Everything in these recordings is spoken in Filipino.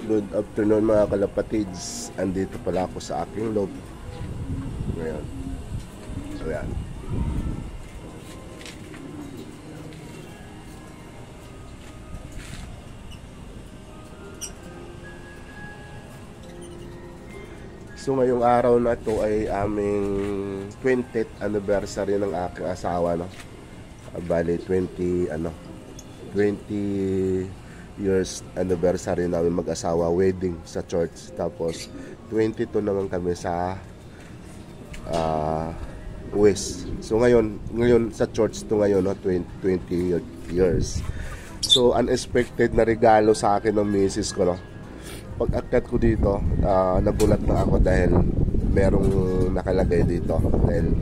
Good afternoon mga kalapatids. Andito pala ako sa aking loop ngayon. Ayan. So ngayong araw na ito ay aming 20th anniversary ng aking asawa, no? Bali 20 years anniversary namin mag-asawa, wedding sa church. Tapos 22 naman kami sa West. So ngayon sa church to ngayon, no? 20 years. So unexpected na regalo sa akin ng misis ko, no? Pag-akyat ko dito, nagulat na ako dahil merong nakalagay dito. Dahil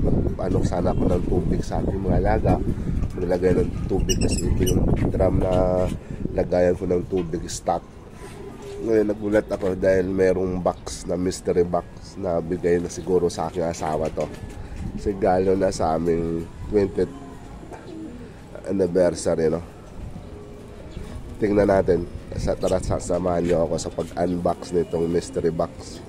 sana ako ng tubig sa aking mga alaga. Nilagay ng tubig kasi ito yung drum na lagayan ko ng tubig stock. Ngayon nagulat ako dahil merong box na mystery box na bigay na siguro sa aking asawa to. Regalo na sa aming 20th anniversary, no? Tingnan natin. Tara, sasamahan nyo ako sa pag-unbox nitong mystery box.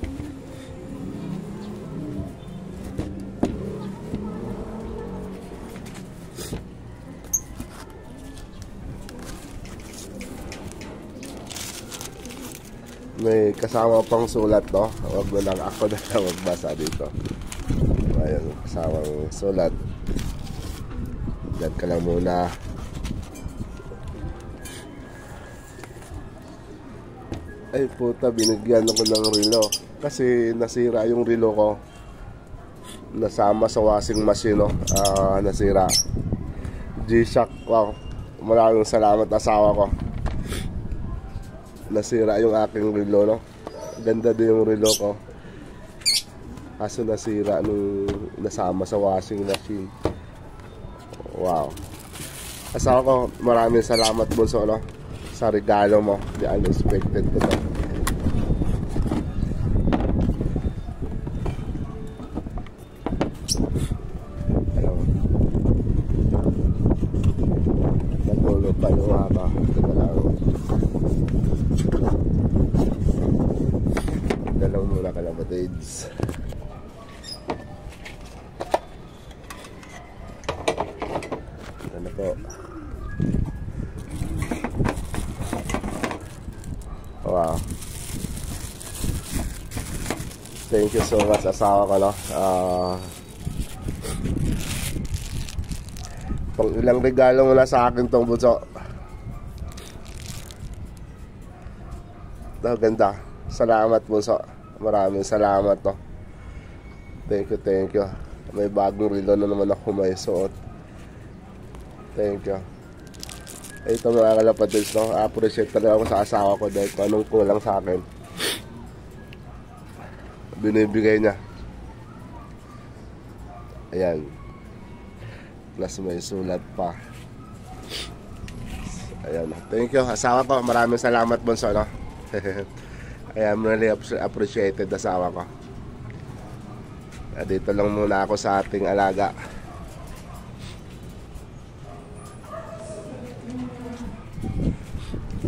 May kasama pang sulat, no? Huwag mo lang, ako na lang magbasa dito. Ayan, kasamang sulat. Diyan ka lang muna. Ay puta, binigyan ako ng relo kasi nasira yung relo ko, nasama sa washing machine, no? Nasira. G-Shock. Wow, maraming salamat asawa ko. Nasira yung aking relo, no? Ganda din yung relo ko, kaso nasira nung nasama sa washing machine. Wow, asawa ko, maraming salamat bunso, no? Sa regalo mo. Di unexpected ko to. Ayun. Nagulog pa yung haba. Ito lang. Dalaw muna kalapatids. Ito na po. Wow. Thank you so much asawa ko, no? Pang ilang regalo mo na sa akin tong bunso. Ganda. Salamat bunso. Maraming salamat, no? Thank you. May bagong relo na naman ako may suot. Thank you. Ito mga kalapatids, no? Appreciate talaga ako sa asawa ko dahil kung anong kulang sa akin, binibigay niya. Ayan. Plus may sulat pa. Ayan. Thank you asawa ko. Maraming salamat bunso, no? Ayan, really appreciated asawa ko. Dito lang muna ako sa ating alaga.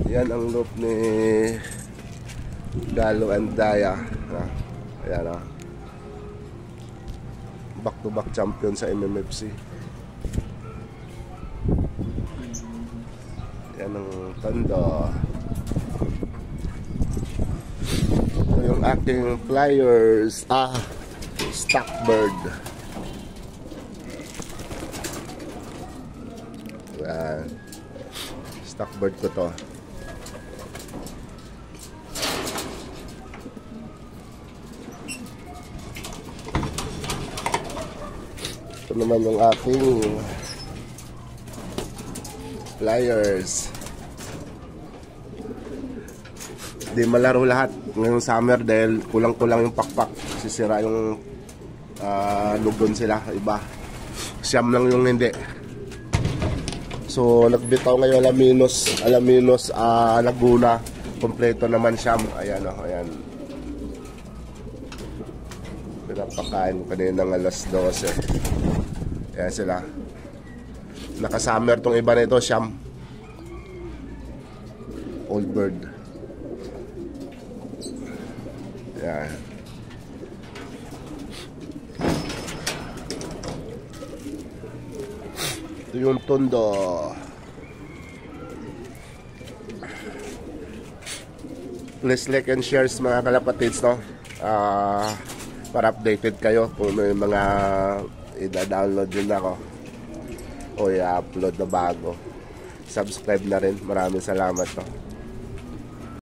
Yan ang loop ni Galo Andaya. Ayan, back-to-back champion sa MMFC. Yan ang tondo. Ito yung aking flyers. Stockbird. Ayan. Stockbird ko to. Ito naman yung aking flyers. Di malaro lahat ngayong summer dahil kulang-kulang yung pakpak. Sisira yung lugon sila. Iba. Siyam lang yung hindi. So nagbitaw ngayon Alaminos Laguna. Kompleto naman siyam. Ayan, ayan. Pinapakain kaninang alas 12. Ayan sila. Naka-summer tong iba nito, siyam. Old bird. Yan. Ito yung Tondo. Please like and share mga kalapatids, no? Para updated kayo kung may mga i-download din ako o i-upload na bago. Subscribe na rin. Maraming salamat, no?